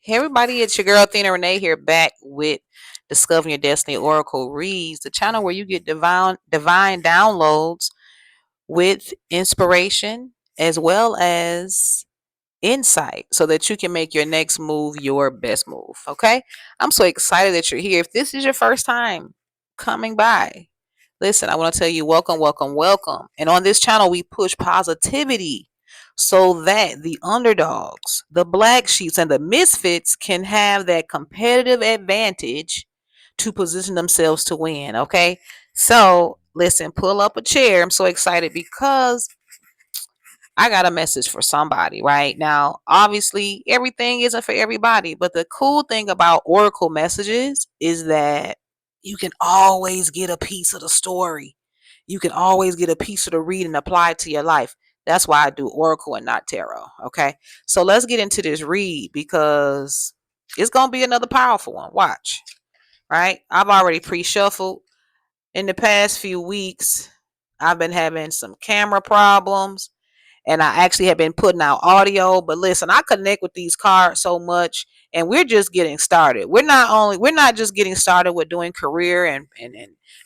Hey everybody, it's your girl Thina Renee here back with Discovering Your Destiny Oracle Reads, the channel where you get divine downloads with inspiration as well as insight so that you can make your next move your best move. Okay? I'm so excited that you're here. If this is your first time coming by, listen, I want to tell you welcome, welcome, welcome. And on this channel, we push positivity so that the underdogs, the black sheeps, and the misfits can have that competitive advantage to position themselves to win. Okay. So, listen, pull up a chair. I'm so excited because I got a message for somebody right now. Obviously, everything isn't for everybody, but the cool thing about Oracle messages is that you can always get a piece of the story. You can always get a piece of the read and apply it to your life. That's why I do Oracle and not Tarot. Okay. So let's get into this read because it's going to be another powerful one. Watch. Right. I've already pre shuffled in the past few weeks. I've been having some camera problems and I actually have been putting out audio. But listen, I connect with these cards so much, and we're just getting started. We're not just getting started with doing career and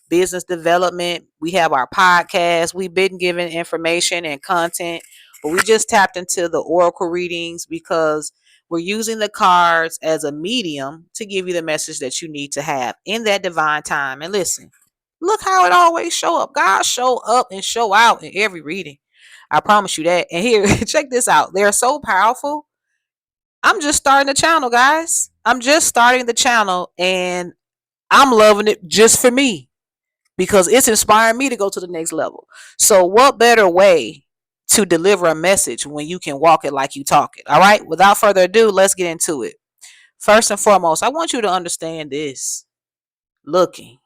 business development. We have our podcast. We've been giving information and content, but we just tapped into the oracle readings because we're using the cards as a medium to give you the message that you need to have in that divine time. And listen, look how it always show up. God show up and show out in every reading. I promise you that. And here, check this out. They're so powerful. I'm just starting the channel, guys. I'm just starting the channel and I'm loving it just for me because it's inspiring me to go to the next level. So, what better way to deliver a message when you can walk it like you talk it? All right. Without further ado, let's get into it. First and foremost, I want you to understand this. Looking.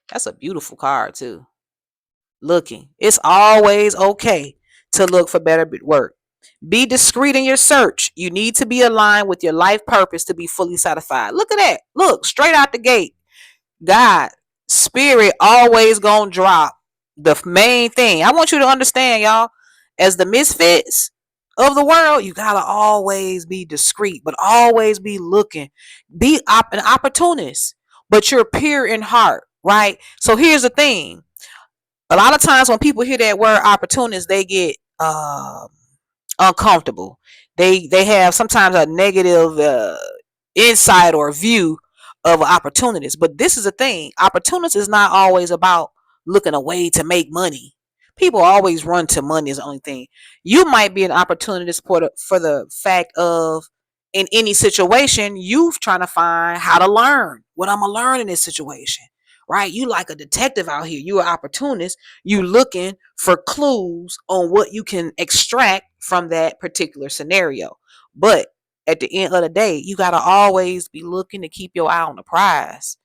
That's a beautiful card, too. Looking. It's always okay to look for better work. Be discreet in your search. You need to be aligned with your life purpose to be fully satisfied. Look at that. Look, straight out the gate. God, spirit always gonna drop the main thing. I want you to understand, y'all, as the misfits of the world, you gotta always be discreet, but always be looking. Be an opportunist, but you're pure in heart, right? So here's the thing. A lot of times when people hear that word opportunist, they get uncomfortable. They have sometimes a negative insight or view of opportunities. But this is the thing: opportunities is not always about looking away to make money. People always run to money is the only thing. You might be an opportunist for the fact of in any situation you trying to find how to learn what I'm gonna learn in this situation. Right? You like a detective out here. You're an opportunist. You looking for clues on what you can extract from that particular scenario. But at the end of the day, you got to always be looking to keep your eye on the prize.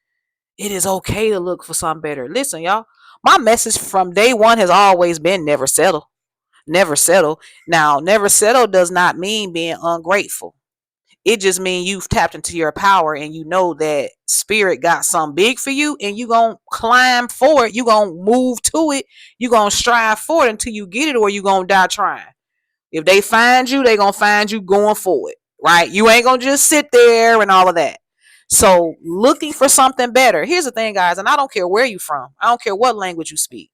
It is okay to look for something better. Listen, y'all, my message from day one has always been never settle. Never settle. Now, never settle does not mean being ungrateful. It just means you've tapped into your power and you know that spirit got something big for you and you going to climb for it. You going to move to it. You going to strive for it until you get it or you going to die trying. If they find you, they going to find you going for it, right? You ain't going to just sit there and all of that. So looking for something better. Here's the thing, guys, and I don't care where you from. I don't care what language you speak.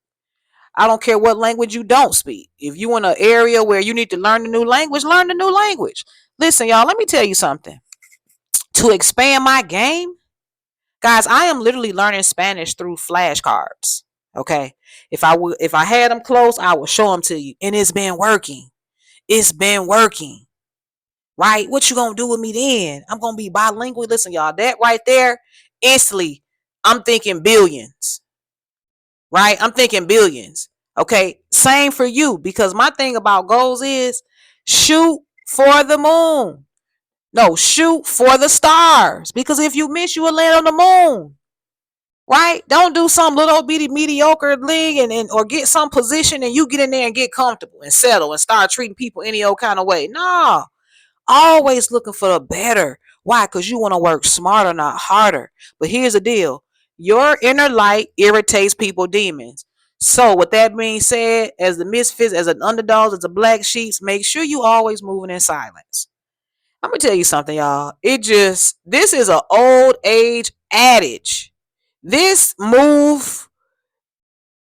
I don't care what language you don't speak. If you in an area where you need to learn the new language, learn the new language. Listen, y'all, let me tell you something. To expand my game, guys, I am literally learning Spanish through flashcards. Okay, if I had them close, I would show them to you, and it's been working. It's been working, right? What you gonna do with me then? I'm gonna be bilingual. Listen, y'all, that right there, instantly, I'm thinking billions, right? I'm thinking billions. Okay, same for you because my thing about goals is shoot for the moon. No, shoot for the stars because if you miss, you will land on the moon. Right? Don't do some little bitty mediocre thing and or get some position and you get in there and get comfortable and settle and start treating people any old kind of way. No, always looking for the better. Why? Because you want to work smarter, not harder. But here's the deal: your inner light irritates people, demons. So, with that being said, as the misfits, as an underdog, as a black sheep, make sure you always moving in silence. me tell you something, y'all. This is an old age adage. This move,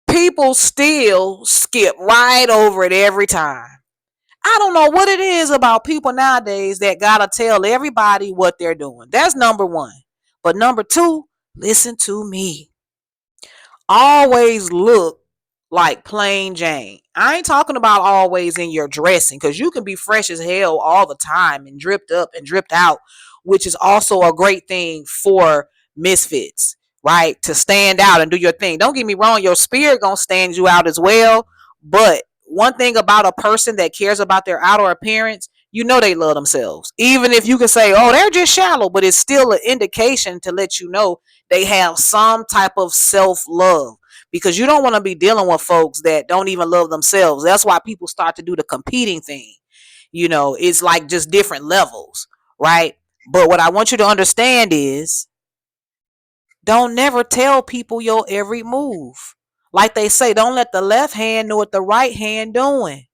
people still skip right over it every time. I don't know what it is about people nowadays that gotta tell everybody what they're doing. That's number one. But number two, listen to me. Always look like plain Jane. I ain't talking about always in your dressing, because you can be fresh as hell all the time and dripped up and dripped out, which is also a great thing for misfits, right? To stand out and do your thing. Don't get me wrong, your spirit gonna stand you out as well. But one thing about a person that cares about their outer appearance, you know they love themselves. Even if you can say, oh, they're just shallow, but it's still an indication to let you know they have some type of self-love, because you don't want to be dealing with folks that don't even love themselves. That's why people start to do the competing thing. It's like just different levels, right? But what I want you to understand is, don't never tell people your every move. Like they say, don't let the left hand know what the right hand doing,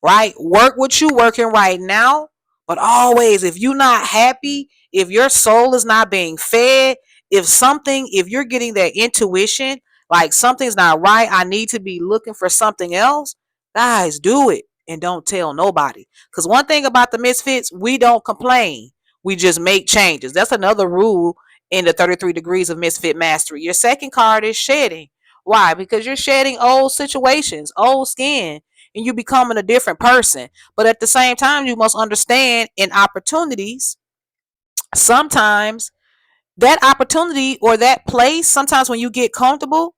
right? Work what you working right now, but always, if you're not happy, if your soul is not being fed, if you're getting that intuition, like something's not right, I need to be looking for something else, guys, do it and don't tell nobody. Because one thing about the misfits, we don't complain. We just make changes. That's another rule in the 33 degrees of misfit mastery. Your second card is shedding. Why? Because you're shedding old situations, old skin, and you becoming a different person. But at the same time, you must understand, in opportunities, sometimes that opportunity or that place, sometimes when you get comfortable,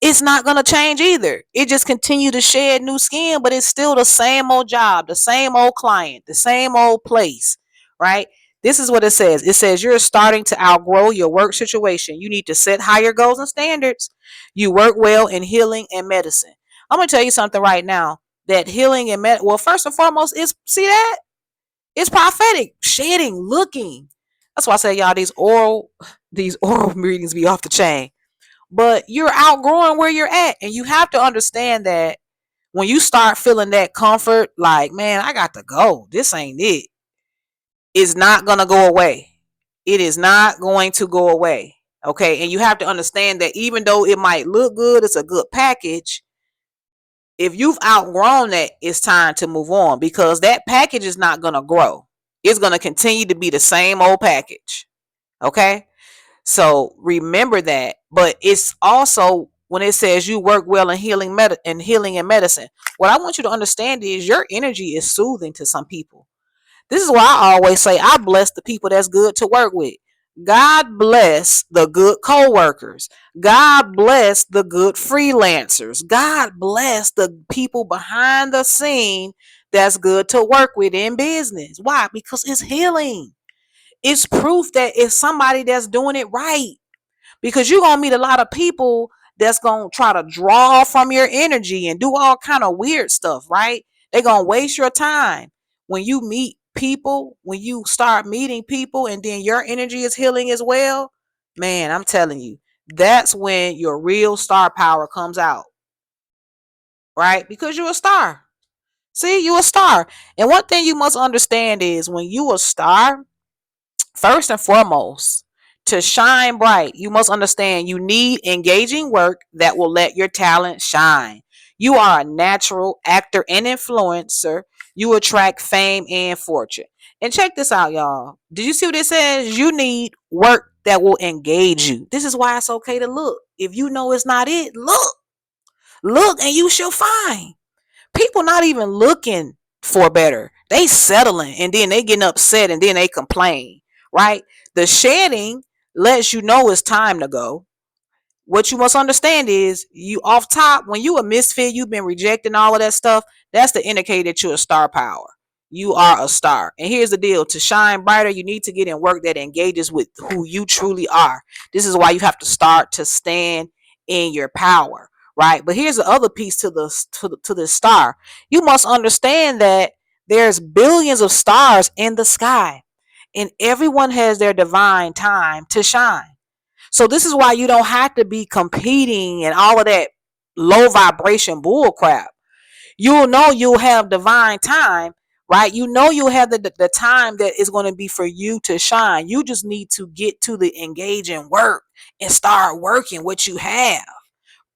it's not going to change either. It just continue to shed new skin, but it's still the same old job, the same old client, the same old place, right? This is what it says. It says you're starting to outgrow your work situation. You need to set higher goals and standards. You work well in healing and medicine. I'm going to tell you something right now, that healing and well, first and foremost, is, see that? It's prophetic, shedding, looking. That's why I say, y'all, these oral readings be off the chain. But you're outgrowing where you're at, and you have to understand that when you start feeling that comfort, like, man, I got to go, this ain't it, it's not gonna go away. It is not going to go away. Okay. And you have to understand that even though it might look good, it's a good package. If you've outgrown that, it's time to move on, because that package is not going to grow. It's going to continue to be the same old package. Okay. So remember that. But it's also, when it says you work well in healing and medicine, what I want you to understand is your energy is soothing to some people. This is why I always say I bless the people that's good to work with. God bless the good co-workers. God bless the good freelancers. God bless the people behind the scene that's good to work with in business. Why? Because it's healing. It's proof that it's somebody that's doing it right, because you're gonna meet a lot of people that's gonna try to draw from your energy and do all kind of weird stuff, right? They're gonna waste your time. When you start meeting people and then your energy is healing as well, man, I'm telling you, that's when your real star power comes out, right? Because you're a star. See, you're a star. And one thing you must understand is, when you a star, first and foremost, to shine bright, you must understand you need engaging work that will let your talent shine. You are a natural actor and influencer. You attract fame and fortune. And check this out, y'all. Did you see what it says? You need work that will engage you. This is why it's okay to look. If you know it's not it, look. Look and you shall find. People not even looking for better. They settling and then they getting upset and then they complain, right? The shedding lets you know it's time to go. What you must understand is, you off top, when you a misfit, you've been rejecting all of that stuff, that's the indicator that you're a star power. You are a star. And here's the deal: to shine brighter, you need to get in work that engages with who you truly are. This is why you have to start to stand in your power, right? But here's the other piece to the star. You must understand that there's billions of stars in the sky, and everyone has their divine time to shine. So this is why you don't have to be competing and all of that low vibration bull crap. You'll know you'll have divine time, right? You know you'll have the time that is going to be for you to shine. You just need to get to the engaging work and start working what you have.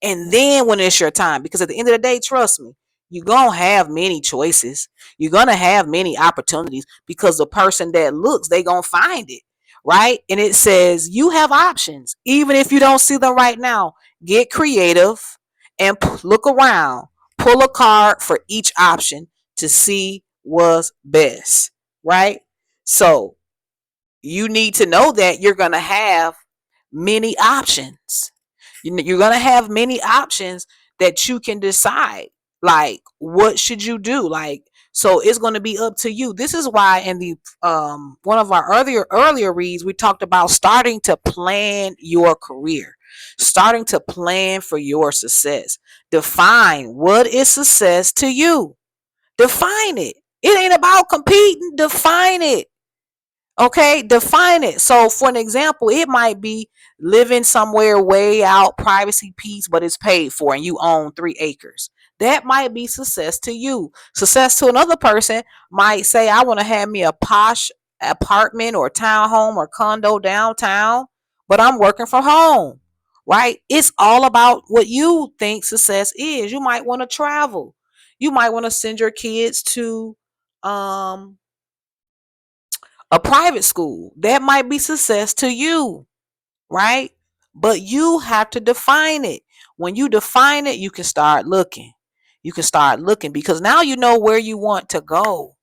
And then when it's your time, because at the end of the day, trust me, you're going to have many choices. You're going to have many opportunities because the person that looks, they going to find it, right? And it says you have options. Even if you don't see them right now, get creative and look around. Pull a card for each option to see what's best, right? So you need to know that you're going to have many options. You're going to have many options that you can decide. Like, what should you do? Like, so it's going to be up to you. This is why in the one of our earlier reads, we talked about starting to plan your career, starting to plan for your success. Define what is success to you. Define it. It ain't about competing. Define it. Okay, define it. So, for an example, it might be living somewhere way out, privacy, peace, but it's paid for and you own 3 acres. That might be success to you. Success to another person might say, I want to have me a posh apartment or townhome or condo downtown, but I'm working from home, right? It's all about what you think success is. You might want to travel. You might want to send your kids to um a private school. That might be success to you, right? But you have to define it. When you define it, you can start looking. You can start looking because now you know where you want to go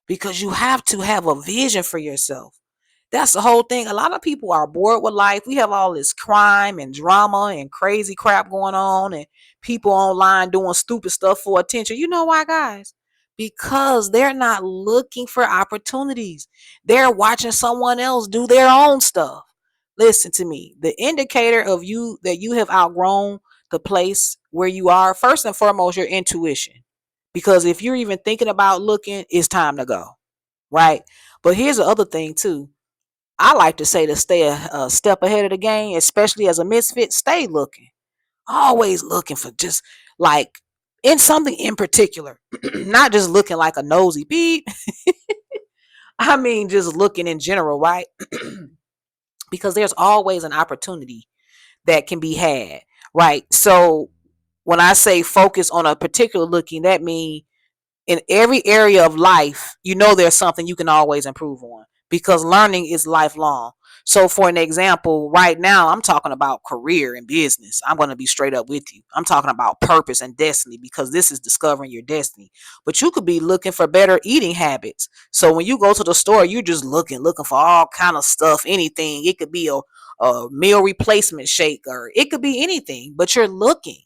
because you have to have a vision for yourself. That's the whole thing. A lot of people are bored with life. We have all this crime and drama and crazy crap going on and people online doing stupid stuff for attention. You know why, guys? Because they're not looking for opportunities. They're watching someone else do their own stuff. Listen to me. The indicator of you that you have outgrown the place where you are, first and foremost, your intuition. Because if you're even thinking about looking, it's time to go. Right? But here's the other thing too. I like to say to stay a step ahead of the game, especially as a misfit, stay looking. Always looking for just like in something in particular, not just looking like a nosy beep. I mean, just looking in general, right? Because there's always an opportunity that can be had, right? So when I say focus on a particular looking, that means in every area of life, you know there's something you can always improve on because learning is lifelong. So, for an example, right now I'm talking about career and business. I'm going to be straight up with you. I'm talking about purpose and destiny because this is discovering your destiny. But you could be looking for better eating habits. So when you go to the store, you're just looking for all kind of stuff, anything. It could be a meal replacement shake or it could be anything, but you're looking.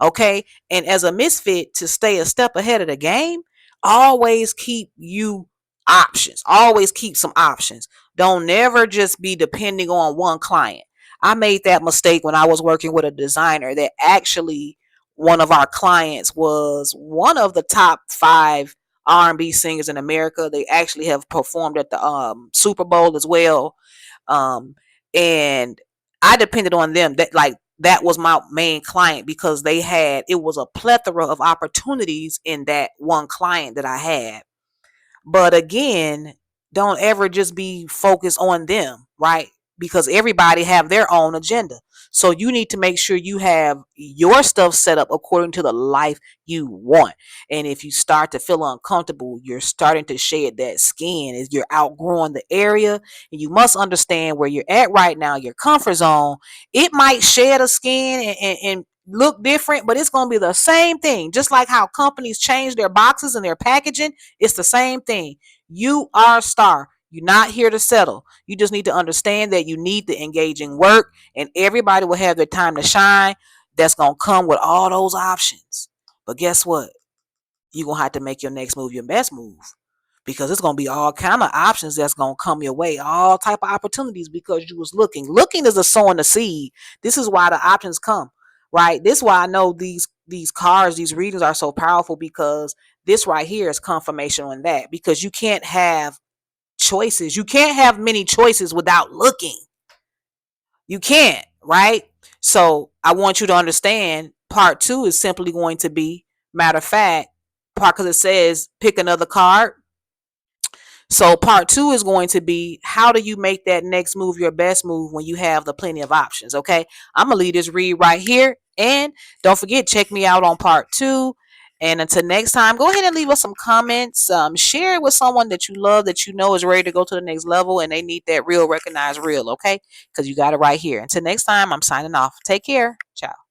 Okay. And as a misfit, to stay a step ahead of the game, always keep you options. Always keep some options. Don't never just be depending on one client. I made that mistake when I was working with a designer that actually one of our clients was one of the top 5 R&B singers in America. They actually have performed at the Super Bowl as well. Um, and I depended on them. That was my main client because it was a plethora of opportunities in that one client that I had. But again, don't ever just be focused on them, right? Because everybody have their own agenda. So you need to make sure you have your stuff set up according to the life you want. And if you start to feel uncomfortable, you're starting to shed that skin as you're outgrowing the area. And you must understand where you're at right now, your comfort zone. It might shed a skin and look different, but it's going to be the same thing. Just like how companies change their boxes and their packaging, it's the same thing. You are a star. You're not here to settle. You just need to understand that you need the engaging work, and everybody will have their time to shine. That's going to come with all those options. But guess what? You're going to have to make your next move your best move because it's going to be all kind of options that's going to come your way, all type of opportunities because you was looking is a sowing the seed. This is why the options come, right? This is why I know these cards, these readings are so powerful because this right here is confirmation on that, because you can't have choices, you can't have many choices without looking. You can't, right? So I want you to understand part 2 is simply going to be, matter of fact, part, because it says pick another card. So part two is going to be, how do you make that next move your best move when you have the plenty of options? Okay, I'm gonna leave this read right here, and don't forget, check me out on part two. And until next time, go ahead and leave us some comments. Share it with someone that you love, that you know is ready to go to the next level, and they need that real, recognized real. Okay, because you got it right here. Until next time, I'm signing off. Take care. Ciao.